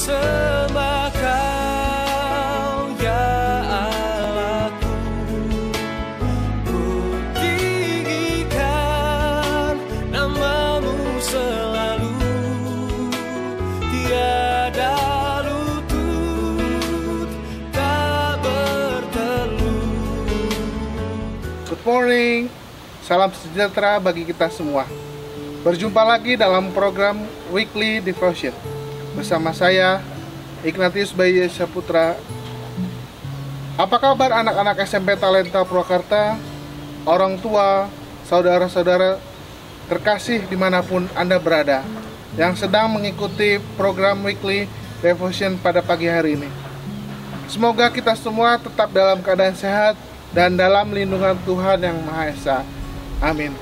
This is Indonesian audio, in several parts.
sembah Kau ya Allahku, ku tinggikan nama-Mu selalu, tiada lutut tak bertelut. Good morning, salam sejahtera bagi kita semua. Berjumpa lagi dalam program Weekly Devotion bersama saya, Ignatius Bayu Saputra. Apa kabar anak-anak SMP Talenta Purwakarta, orang tua, saudara-saudara terkasih dimanapun Anda berada, yang sedang mengikuti program Weekly Devotion pada pagi hari ini. Semoga kita semua tetap dalam keadaan sehat dan dalam lindungan Tuhan Yang Maha Esa. Amin.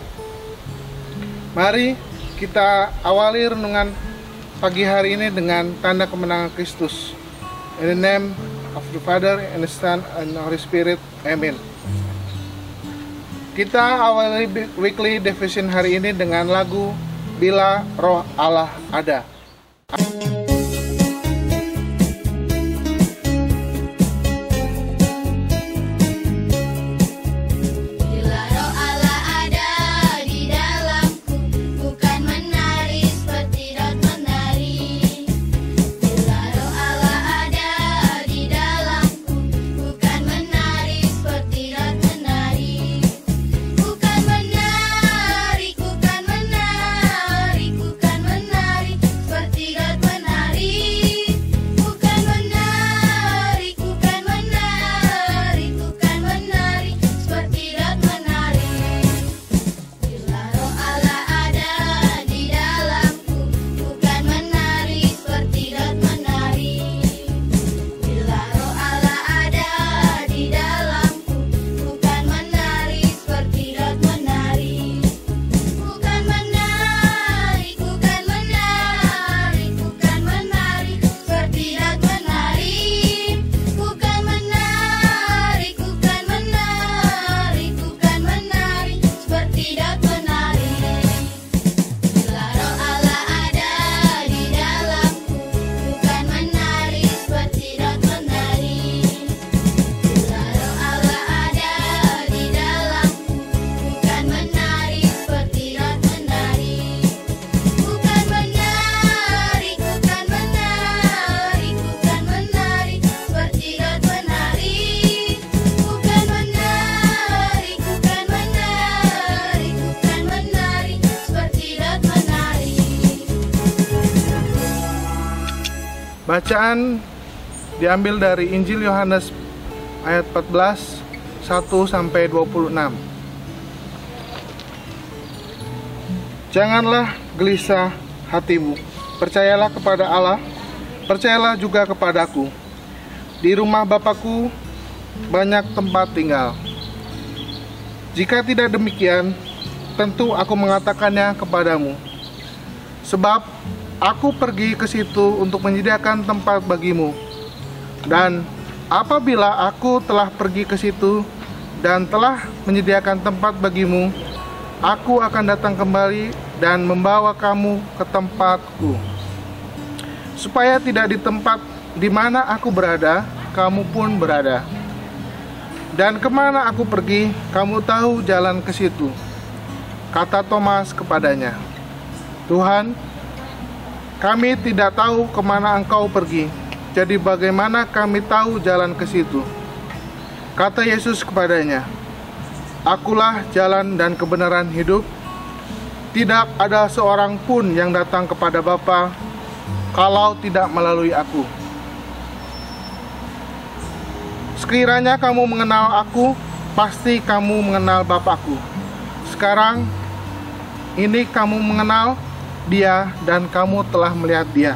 Mari kita awali renungan pagi hari ini dengan tanda kemenangan Kristus. In the name of the Father, and the Son, and the Holy Spirit. Amin. Kita awali weekly devotion hari ini dengan lagu Bila Roh Allah Ada. Bacaan diambil dari Injil Yohanes ayat 14, 1-26. Janganlah gelisah hatimu, percayalah kepada Allah, percayalah juga kepadaku. Di rumah Bapakku banyak tempat tinggal. Jika tidak demikian, tentu aku mengatakannya kepadamu. Sebab aku pergi ke situ untuk menyediakan tempat bagimu. Dan apabila aku telah pergi ke situ dan telah menyediakan tempat bagimu, aku akan datang kembali dan membawa kamu ke tempatku, supaya tidak di tempat di mana aku berada, kamu pun berada. Dan kemana aku pergi, kamu tahu jalan ke situ. Kata Thomas kepadanya, Tuhan, kami tidak tahu kemana Engkau pergi, jadi bagaimana kami tahu jalan ke situ? Kata Yesus kepadanya, Akulah jalan dan kebenaran hidup. Tidak ada seorang pun yang datang kepada Bapa kalau tidak melalui aku. Sekiranya kamu mengenal aku, pasti kamu mengenal Bapakku. Sekarang ini kamu mengenal Dia dan kamu telah melihat Dia.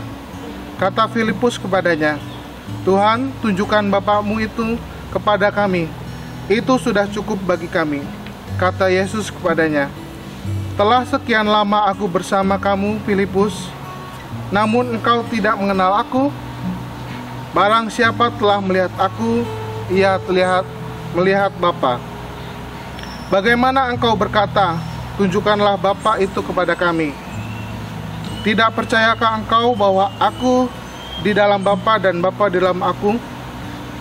Kata Filipus kepadanya, Tuhan, tunjukkan Bapakmu itu kepada kami, itu sudah cukup bagi kami. Kata Yesus kepadanya, telah sekian lama aku bersama kamu, Filipus, namun engkau tidak mengenal aku. Barang siapa telah melihat aku, ia telah melihat Bapa. Bagaimana engkau berkata, tunjukkanlah Bapa itu kepada kami? Tidak percayakah engkau bahwa aku di dalam Bapa dan Bapa di dalam aku,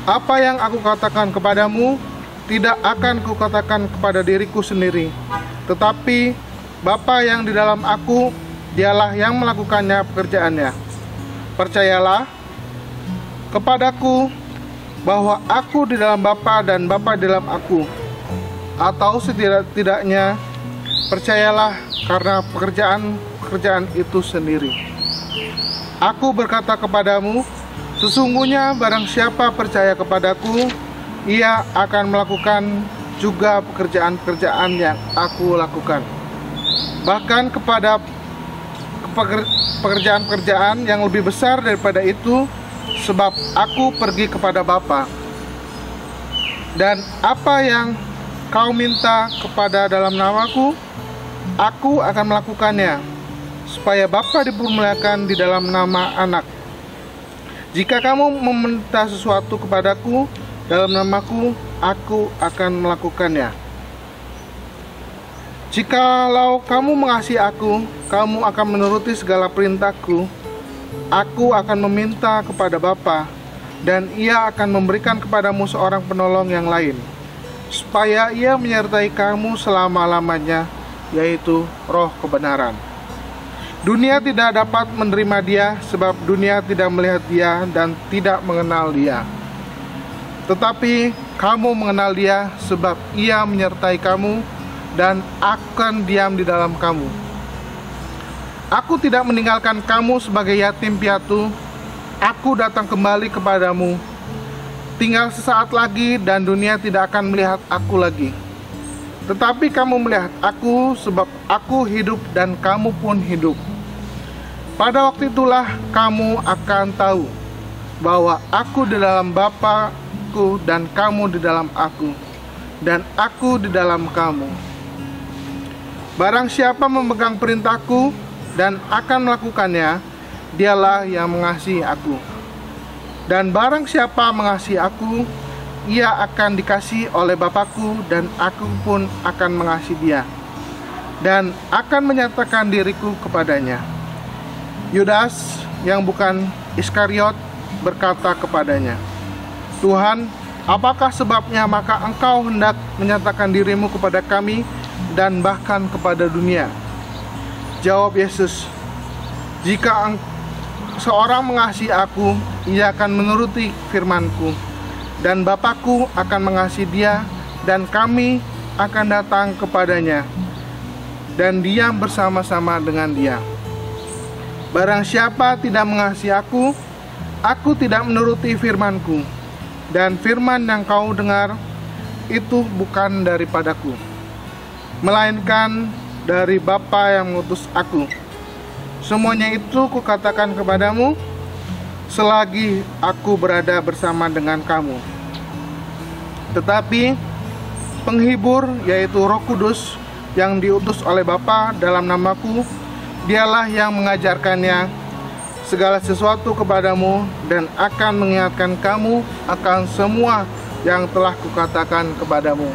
apa yang aku katakan kepadamu tidak akan kukatakan kepada diriku sendiri, tetapi Bapa yang di dalam aku, dialah yang melakukannya pekerjaannya. Percayalah kepadaku bahwa aku di dalam Bapa dan Bapa di dalam aku, atau setidak-tidaknya percayalah karena pekerjaan itu sendiri. Aku berkata kepadamu, sesungguhnya barang siapa percaya kepadaku, ia akan melakukan juga pekerjaan-pekerjaan yang aku lakukan. Bahkan kepada pekerjaan-pekerjaan yang lebih besar daripada itu, sebab aku pergi kepada Bapa. Dan apa yang kau minta kepada dalam namaku, aku akan melakukannya, supaya Bapa dipermuliakan di dalam nama Anak. Jika kamu meminta sesuatu kepadaku dalam namaku, aku akan melakukannya. Jikalau kamu mengasihi aku, kamu akan menuruti segala perintahku. Aku akan meminta kepada Bapa, dan Ia akan memberikan kepadamu seorang penolong yang lain, supaya Ia menyertai kamu selama-lamanya, yaitu Roh kebenaran. Dunia tidak dapat menerima Dia, sebab dunia tidak melihat Dia dan tidak mengenal Dia. Tetapi kamu mengenal Dia, sebab Ia menyertai kamu dan akan diam di dalam kamu. Aku tidak meninggalkan kamu sebagai yatim piatu. Aku datang kembali kepadamu. Tinggal sesaat lagi dan dunia tidak akan melihat aku lagi. Tetapi kamu melihat aku, sebab aku hidup dan kamu pun hidup. Pada waktu itulah kamu akan tahu bahwa aku di dalam Bapa-Ku dan kamu di dalam aku, dan aku di dalam kamu. Barang siapa memegang perintahku dan akan melakukannya, dialah yang mengasihi aku. Dan barang siapa mengasihi aku, ia akan dikasihi oleh Bapakku, dan aku pun akan mengasihi dia, dan akan menyatakan diriku kepadanya. Yudas, yang bukan Iskariot, berkata kepadanya, Tuhan, apakah sebabnya maka engkau hendak menyatakan dirimu kepada kami dan bahkan kepada dunia? Jawab Yesus, jika seorang mengasihi aku, ia akan menuruti firman-Ku, dan Bapakku akan mengasihi dia, dan kami akan datang kepadanya dan diam bersama-sama dengan dia. Barang siapa tidak mengasihi aku tidak menuruti firman-Ku, dan firman yang kau dengar itu bukan daripadaku, melainkan dari Bapa yang mengutus aku. Semuanya itu kukatakan kepadamu selagi aku berada bersama dengan kamu. Tetapi penghibur, yaitu Roh Kudus yang diutus oleh Bapa dalam namaku, dialah yang mengajarkannya segala sesuatu kepadamu dan akan mengingatkan kamu akan semua yang telah kukatakan kepadamu.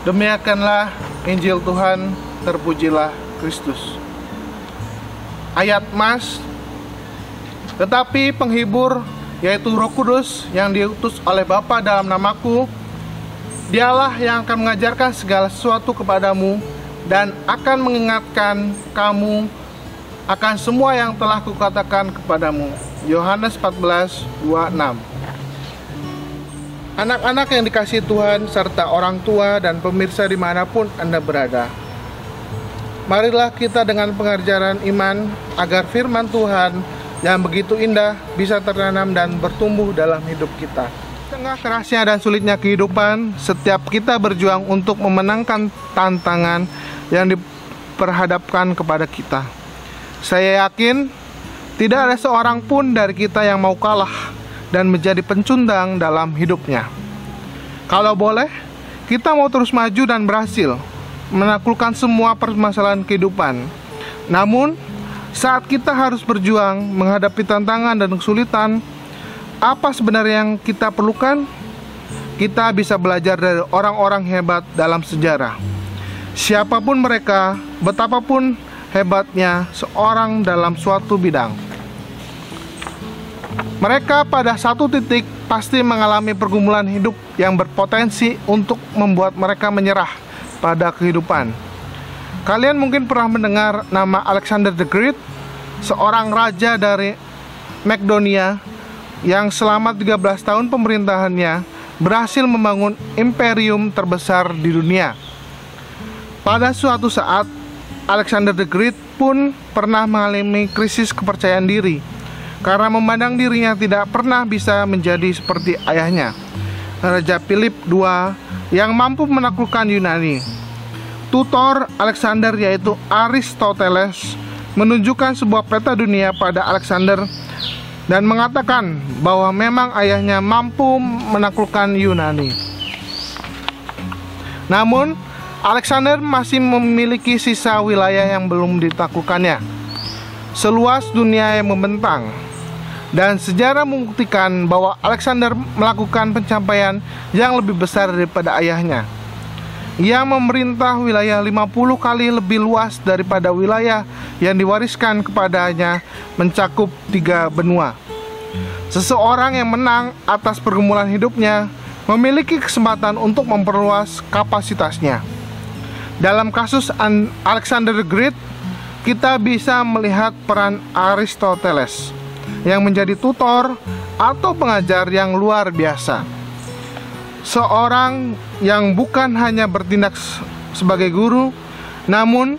Demikianlah Injil Tuhan, terpujilah Kristus. Ayat Mas, tetapi penghibur, yaitu Roh Kudus yang diutus oleh Bapa dalam namaku, dialah yang akan mengajarkan segala sesuatu kepadamu dan akan mengingatkan kamu akan semua yang telah kukatakan kepadamu. Yohanes 14:26. Anak-anak yang dikasihi Tuhan, serta orang tua dan pemirsa dimanapun Anda berada, marilah kita dengan pengajaran iman agar firman Tuhan yang begitu indah bisa tertanam dan bertumbuh dalam hidup kita. Tengah kerasnya dan sulitnya kehidupan, setiap kita berjuang untuk memenangkan tantangan yang diperhadapkan kepada kita. Saya yakin tidak ada seorang pun dari kita yang mau kalah dan menjadi pencundang dalam hidupnya. Kalau boleh, kita mau terus maju dan berhasil menaklukkan semua permasalahan kehidupan. Namun, saat kita harus berjuang menghadapi tantangan dan kesulitan, apa sebenarnya yang kita perlukan? Kita bisa belajar dari orang-orang hebat dalam sejarah. Siapapun mereka, betapapun hebatnya seorang dalam suatu bidang. Mereka pada satu titik pasti mengalami pergumulan hidup yang berpotensi untuk membuat mereka menyerah pada kehidupan. Kalian mungkin pernah mendengar nama Alexander the Great, seorang raja dari Makedonia yang selama 13 tahun pemerintahannya berhasil membangun imperium terbesar di dunia. Pada suatu saat, Alexander the Great pun pernah mengalami krisis kepercayaan diri karena memandang dirinya tidak pernah bisa menjadi seperti ayahnya, Raja Philip II, yang mampu menaklukkan Yunani. Tutor Alexander, yaitu Aristoteles, menunjukkan sebuah peta dunia pada Alexander dan mengatakan bahwa memang ayahnya mampu menaklukkan Yunani. Namun, Alexander masih memiliki sisa wilayah yang belum ditaklukkannya, seluas dunia yang membentang. Dan sejarah membuktikan bahwa Alexander melakukan pencapaian yang lebih besar daripada ayahnya. Ia memerintah wilayah 50 kali lebih luas daripada wilayah yang diwariskan kepadanya, mencakup 3 benua. Seseorang yang menang atas pergumulan hidupnya memiliki kesempatan untuk memperluas kapasitasnya. Dalam kasus Alexander the Great, kita bisa melihat peran Aristoteles yang menjadi tutor atau pengajar yang luar biasa. Seorang yang bukan hanya bertindak sebagai guru, namun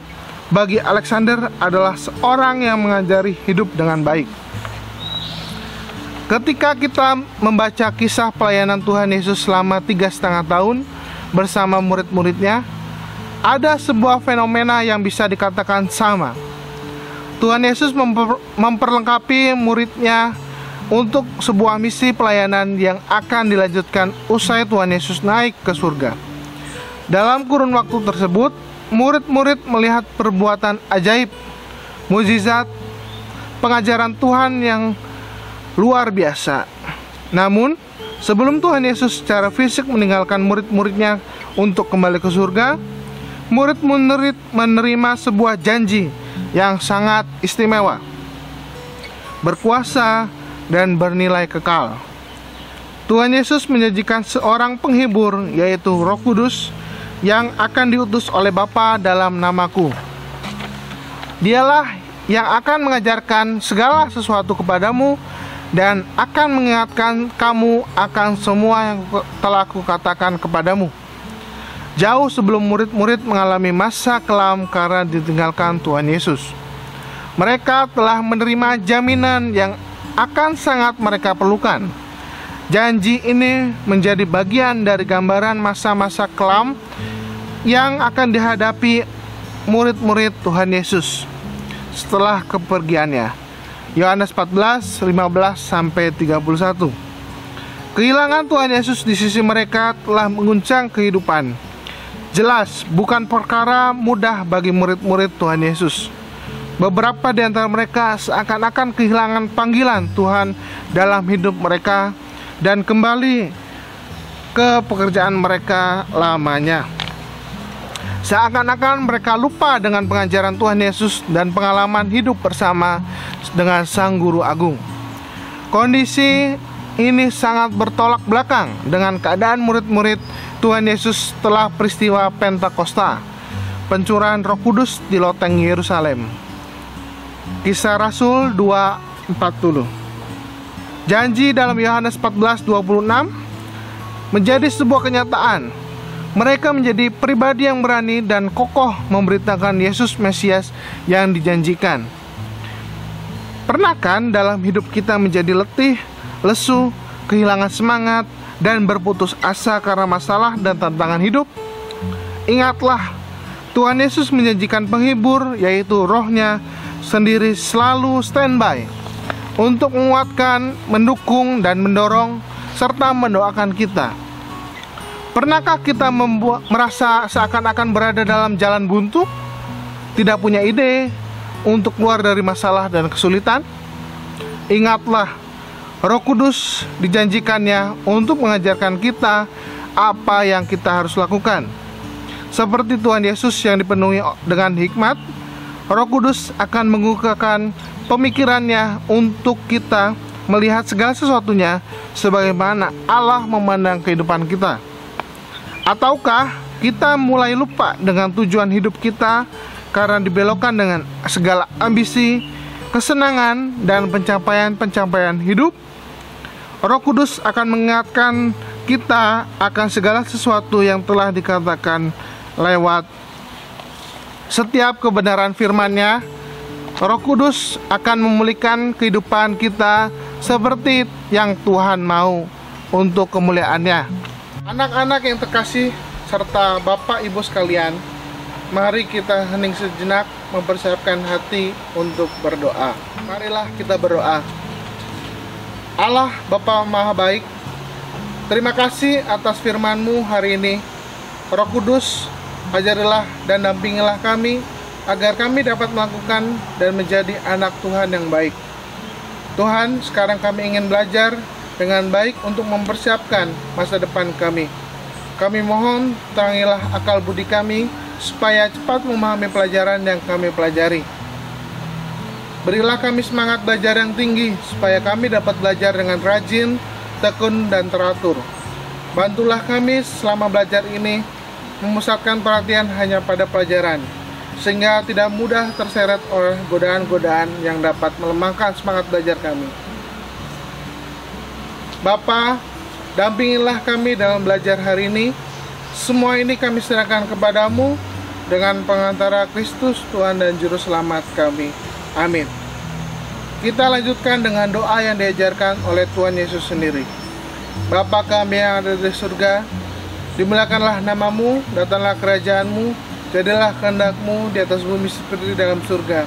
bagi Alexander adalah seorang yang mengajari hidup dengan baik. Ketika kita membaca kisah pelayanan Tuhan Yesus selama 3,5 tahun bersama murid-muridnya, ada sebuah fenomena yang bisa dikatakan sama. Tuhan Yesus memperlengkapi muridnya untuk sebuah misi pelayanan yang akan dilanjutkan usai Tuhan Yesus naik ke surga. Dalam kurun waktu tersebut, murid-murid melihat perbuatan ajaib, mukjizat, pengajaran Tuhan yang luar biasa. Namun, sebelum Tuhan Yesus secara fisik meninggalkan murid-muridnya untuk kembali ke surga, murid-murid menerima sebuah janji yang sangat istimewa, berkuasa dan bernilai kekal. Tuhan Yesus menjanjikan seorang penghibur, yaitu Roh Kudus, yang akan diutus oleh Bapa dalam namaku. Dialah yang akan mengajarkan segala sesuatu kepadamu dan akan mengingatkan kamu akan semua yang telah kukatakan kepadamu. Jauh sebelum murid-murid mengalami masa kelam karena ditinggalkan Tuhan Yesus, mereka telah menerima jaminan yang akan sangat mereka perlukan. Janji ini menjadi bagian dari gambaran masa-masa kelam yang akan dihadapi murid-murid Tuhan Yesus setelah kepergiannya. Yohanes 14:15-31. Kehilangan Tuhan Yesus di sisi mereka telah mengguncang kehidupan. Jelas bukan perkara mudah bagi murid-murid Tuhan Yesus. Beberapa di antara mereka seakan-akan kehilangan panggilan Tuhan dalam hidup mereka dan kembali ke pekerjaan mereka lamanya. Seakan-akan mereka lupa dengan pengajaran Tuhan Yesus dan pengalaman hidup bersama dengan Sang Guru Agung. Kondisi ini sangat bertolak belakang dengan keadaan murid-murid Tuhan Yesus setelah peristiwa Pentakosta, pencurahan Roh Kudus di loteng Yerusalem. Kisah Rasul 2:40. Janji dalam Yohanes 14:26 menjadi sebuah kenyataan. Mereka menjadi pribadi yang berani dan kokoh memberitakan Yesus Mesias yang dijanjikan. Pernah kan dalam hidup kita menjadi letih, lesu, kehilangan semangat, dan berputus asa karena masalah dan tantangan hidup? Ingatlah, Tuhan Yesus menjanjikan penghibur, yaitu Roh-Nya sendiri selalu standby untuk menguatkan, mendukung, dan mendorong, serta mendoakan kita. Pernahkah kita merasa seakan-akan berada dalam jalan buntu, tidak punya ide untuk keluar dari masalah dan kesulitan? Ingatlah, Roh Kudus dijanjikannya untuk mengajarkan kita apa yang kita harus lakukan. Seperti Tuhan Yesus yang dipenuhi dengan hikmat, Roh Kudus akan mengukuhkan pemikirannya untuk kita melihat segala sesuatunya sebagaimana Allah memandang kehidupan kita? Ataukah kita mulai lupa dengan tujuan hidup kita karena dibelokkan dengan segala ambisi, kesenangan, dan pencapaian-pencapaian hidup? Roh Kudus akan mengingatkan kita akan segala sesuatu yang telah dikatakan lewat setiap kebenaran firman-Nya. Roh Kudus akan memulihkan kehidupan kita seperti yang Tuhan mau untuk kemuliaan-Nya. Anak-anak yang terkasih serta Bapak Ibu sekalian, mari kita hening sejenak mempersiapkan hati untuk berdoa. Marilah kita berdoa. Allah Bapa Maha Baik, terima kasih atas firman-Mu hari ini. Roh Kudus, ajarilah dan dampingilah kami agar kami dapat melakukan dan menjadi anak Tuhan yang baik. Tuhan, sekarang kami ingin belajar dengan baik untuk mempersiapkan masa depan kami. Kami mohon terangilah akal budi kami supaya cepat memahami pelajaran yang kami pelajari. Berilah kami semangat belajar yang tinggi supaya kami dapat belajar dengan rajin, tekun, dan teratur. Bantulah kami selama belajar ini memusatkan perhatian hanya pada pelajaran, sehingga tidak mudah terseret oleh godaan-godaan yang dapat melemahkan semangat belajar kami. Bapa, dampingilah kami dalam belajar hari ini. Semua ini kami serahkan kepadamu dengan pengantara Kristus Tuhan dan Juru Selamat kami. Amin. Kita lanjutkan dengan doa yang diajarkan oleh Tuhan Yesus sendiri. Bapa kami yang ada di surga, dimuliakanlah namamu, datanglah kerajaanmu, jadilah kehendak-Mu di atas bumi seperti di dalam surga.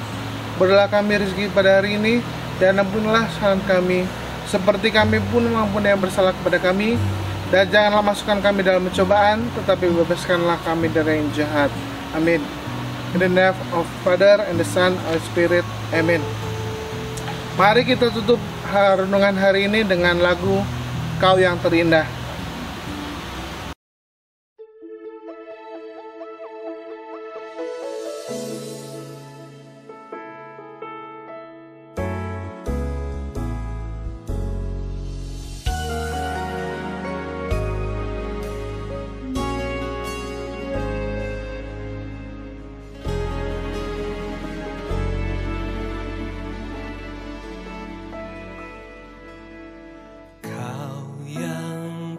Berilah kami rezeki pada hari ini, dan ampunilah kesalahan kami, seperti kami pun mengampuni yang bersalah kepada kami. Dan janganlah masukkan kami dalam pencobaan, tetapi bebaskanlah kami dari yang jahat. Amin. In the name of Father and the Son and the Spirit. Amin. Mari kita tutup renungan hari ini dengan lagu Kau yang Terindah.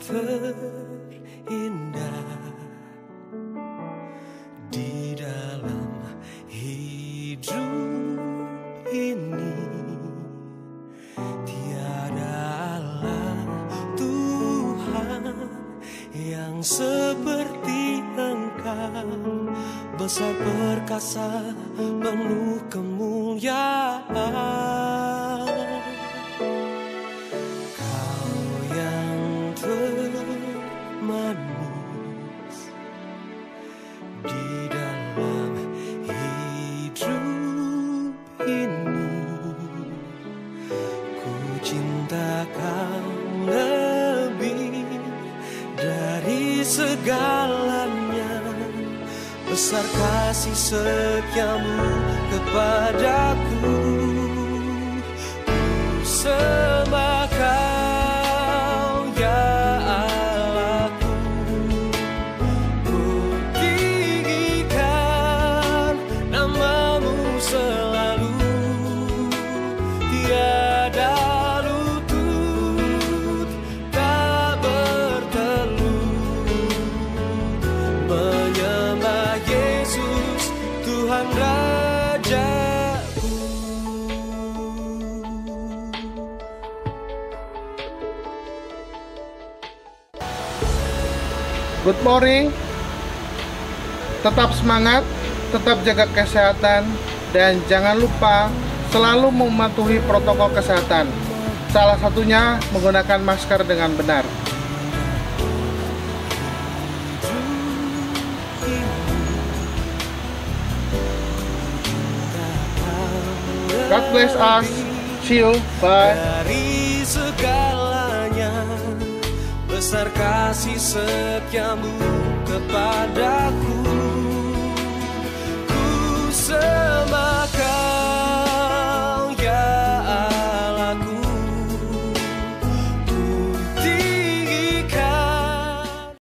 Terindah di dalam hidup ini, tiadalah Tuhan yang seperti Engkau, besar perkasa penuh kemuliaan. Manis di dalam hidup ini, ku cintakan lebih dari segalanya, besar kasih setiamu kepadaku. Ku sembah Kau ya Allahku, ku tinggikan namamu selalu, tiada lutut tak bertelut, menyembah Yesus Tuhan Rajaku. Good morning. Tetap semangat, tetap jaga kesehatan, dan jangan lupa selalu mematuhi protokol kesehatan. Salah satunya menggunakan masker dengan benar. God bless us. See you. Bye. Dari segalanya, besar kasih setiamu kepadaku. Ku sembah